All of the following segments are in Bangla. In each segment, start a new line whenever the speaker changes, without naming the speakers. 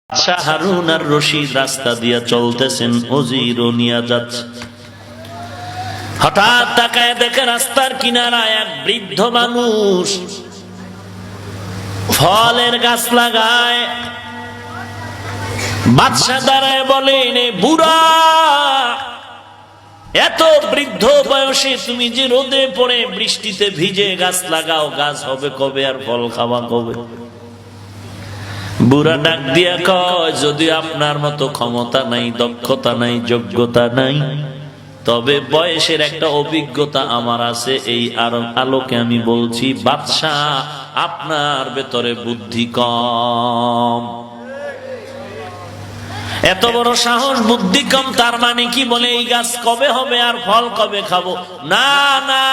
বাদশাহ হারুন আর রশিদ রাস্তা দিয়া চলতেছেন, ওজিরও নিয়ে যাচ্ছে। হঠাৎ তাকায় দেখে রাস্তার কিনারায় এক বৃদ্ধ মানুষ ফলের গাছ লাগায়। বাদশাহ দাঁড়ায় বলেন, এ বুড়া, এত বৃদ্ধ বয়সে তুমি যে রোদে পড়ে বৃষ্টিতে ভিজে গাছ লাগাও, গাছ হবে কবে আর ফল খাওয়া কবে? বুড়া ডাক দিয়া কয়, যদি আপনার মতো ক্ষমতা নাই, দক্ষতা নাই, যোগ্যতা নাই, তবে বয়সের একটা অভিজ্ঞতা আমার আছে। এই আলোকে আমি বলছি, বাদশাহ আপনার ভেতরে বুদ্ধি কম। এত বড় সাহস, বুদ্ধি কম, তার মানে কি? বলে এই গাছ কবে হবে আর ফল কবে খাবো? না না,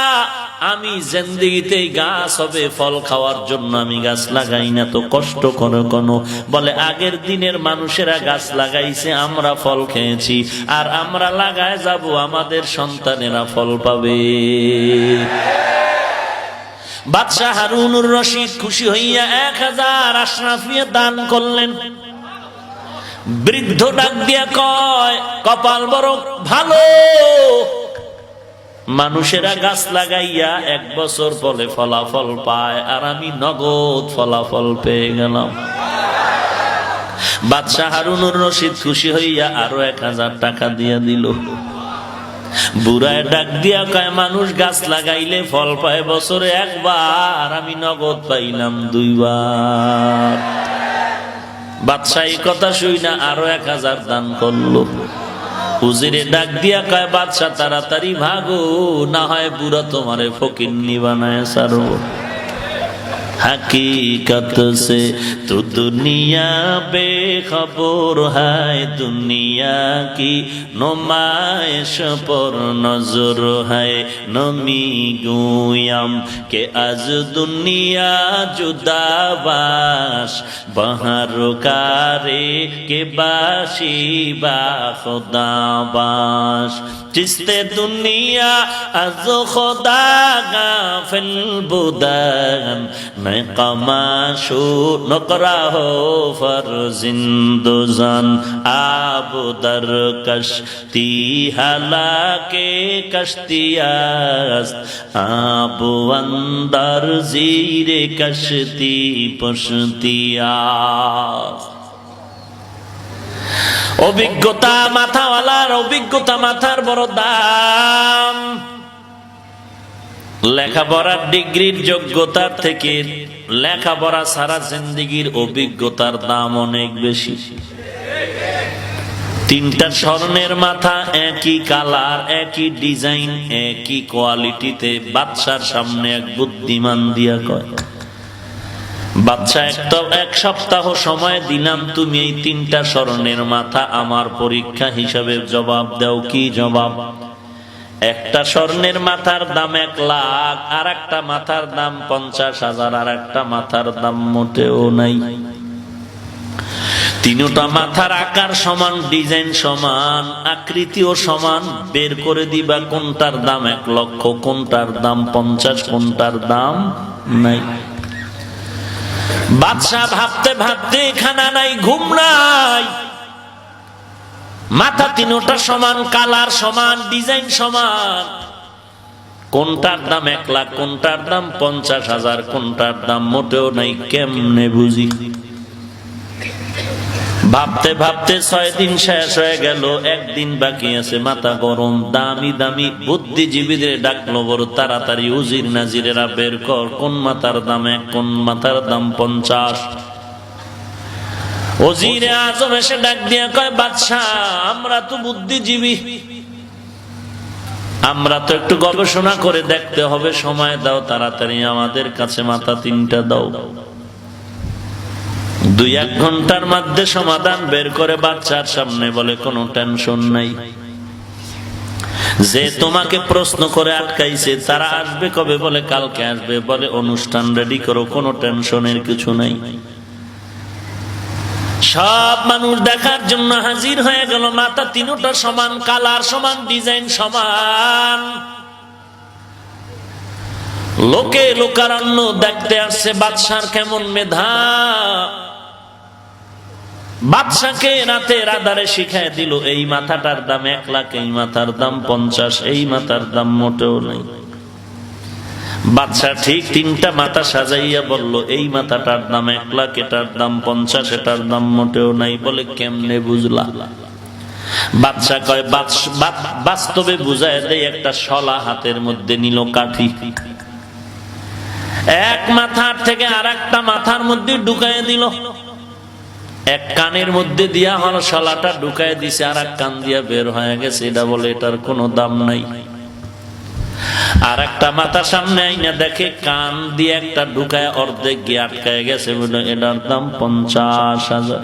আমি জিন্দেগিতে এই গাছ হবে ফল খাওয়ার জন্য আমি গাছ লাগাই না তো কষ্ট করে কোনো। বলে আগের দিনের মানুষেরা গাছ লাগাইছে, আমরা ফল খেয়েছি, আর আমরা লাগায় যাব, আমাদের সন্তানেরা ফল পাবে। বাদশাহ হারুনুর রশিদ খুশি হইয়া 1000 আশরাফিয়া দান করলেন। বৃদ্ধ ডাক দিয়া কয়, কপাল বড় ভালো, মানুষেরা গাছ লাগাইয়া 1 বছর পরে ফলাফল পায়, আর আমি নগদ ফলাফল পেয়ে গেলাম। বাদশাহ হারুনুর রশিদ খুশি হইয়া আরো 1000 টাকা দিয়া দিল। বুড়ায় ডাক দিয়া কয়, মানুষ গাছ লাগাইলে ফল পায় বছরে 1 বার, আমি নগদ পাইলাম 2 বার। বাদশাহ এই কথা শুই না আরো 1000 দান করলো। উজিরে ডাক দিয়া কয়, বাদশাহ তাড়াতাড়ি ভাগো, না হয় বুড়া তোমারে ফকিন্নি বানায় সারো। हकीकत से तो दुनिया बेखबर है, दुनिया की नुमाइश पर नजर है। नमी गुयाम के आज दुनिया जुदाबाश, बहर कारे के बाशी बा खुदाबाश। जिसते दुनिया आज खुदा गाफिल बुदान, मैं कमाशू नकरा हो फरजिंदुजान। आब दर कश्ती हलाके कश्तियास्त, आब अंदर जीरे कश्ती पुश्तियास्त। অভিজ্ঞতা মাথাওয়ালার, অভিজ্ঞতা মাথার বড় দাম। লেখাপড়ার ডিগ্রির যোগ্যতার থেকে লেখাপড়া সারা জিন্দেগির অভিজ্ঞতার দাম অনেক বেশি। 3টা স্বর্ণের মাথা, একই কালার, একই ডিজাইন, একই কোয়ালিটিতে বাদশার সামনে এক বুদ্ধিমান দিয়া কয়, বাদশা 1 সপ্তাহ সময় দিলাম, তুমি এই 3টা স্বর্ণের মাথা আমার পরীক্ষা হিসাবে জবাব দাও। কি জবাব? একটা স্বর্ণের মাথার দাম 1 লাখ, আর একটা মাথার দাম 50,000, আর একটা মাথার দাম মোটেও নাই। 3টা মাথার আকার সমান, ডিজাইন সমান, আকৃতিও সমান। বের করে দিবা কোনটার দাম 1 লক্ষ, কোনটার দাম 50, কোনটার দাম নাই। বাদশাহ ভাবতে ভাবতে খানা নাই, ঘুম নাই। মাথা 3টা সমান, কালার সমান, ডিজাইন সমান। কোনটার দাম 1 লাখ, কোনটার দাম 50,000, কোনটার দাম মোটেও নাই, কেমনে বুঝি? ভাবতে ভাবতে 6 দিন শেষ হয়ে গেল, 1 দিন বাকি আছে। মাথা গরম, দামি দামি বুদ্ধিজীবীদের ডাকলো, বড় তাড়াতাড়ি উজির নাজিরেরা বের কর, কোন মাথার দাম 1, কোন মাথার দাম 50। ওজিরে আজম এসে ডাক দিয়া কয়, বাদশাহ আমরা তো বুদ্ধিজীবী, আমরা তো একটু গবেষণা করে দেখতে হবে, সময় দাও, তাড়াতাড়ি আমাদের কাছে মাথা 3টা দাও। 2-1 ঘন্টার মধ্যে সমাধান বের করে বাচ্চার সামনে বলে, কোনো টেনশন নাই, যে তোমাকে প্রশ্ন করে আটকাইছে তারা আসবে কবে? বলে কালকে আসবে। বলে অনুষ্ঠান রেডি করো, কোনো টেনশনের কিছু নাই। সব মানুষ দেখার জন্য হাজির হয়ে গেল। মাথা 3টা সমান, কালার সমান, ডিজাইন সমান। লোকে লোকারণ্য দেখতে আসছে বাদশার কেমন মেধা। বাদশাকে রাতের আধারে শিখায় দিল এই মাথাটার দাম 1 লাখ, এই মাথার দাম 50, এই মাথার দাম মোটেও নাই। বাদশা ঠিক 3টা মাথা সাজাইয়া বলল এই মাথাটার দাম 1 লাখ, এটার দাম 50, এটার দাম মোটেও নাই। বলে কেমনে বুঝলা? বাদশা কয় বাস্তবে বুঝায় দেয়। একটা শলা হাতের মধ্যে নিল কাঠি, এক মাথার থেকে আরেকটা মাথার মধ্যে ঢুকায় দিল। এক কানের মধ্যে দিয়া হল শলাটা ঢুকায় দিছে, আর এক কান দিয়া বের হয়ে গেছে। এটা বলে এটার কোনো দাম নাই। আর একটা মাথা সামনে আইনা দেখে কান দিয়ে একটা ঢুকায় অর্ধেক গিয়ে আটকায় গেছে, বলে এটার দাম 50,000।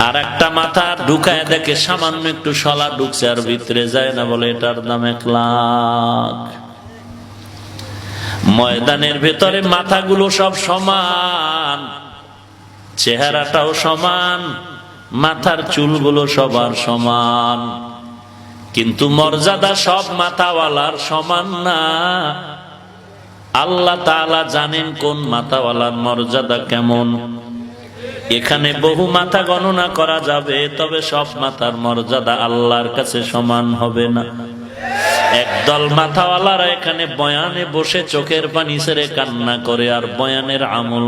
আর একটা মাথা ঢুকায় দেখে সামান্য একটু শলা ঢুকছে আর ভিতরে যায় না, বলে এটার দাম 1 লাখ। ময়দানের ভেতরে মাথাগুলো সব সমান, চেহারাটাও সমান, মাথার চুলগুলো সবার সমান, কিন্তু মর্যাদা সব মাথাওয়ালার সমান না। আল্লাহ তাআলা জানেন কোন মাথাওয়ালার মর্যাদা কেমন। এখানে বহু মাথা গণনা করা যাবে, তবে সব মাথার মর্যাদা আল্লাহর কাছে সমান হবে না। একদল মাথাওয়ালারা এখানে বয়ানে বসে চোখের পানি ছেড়ে কান্না করে আর বয়ানের আমল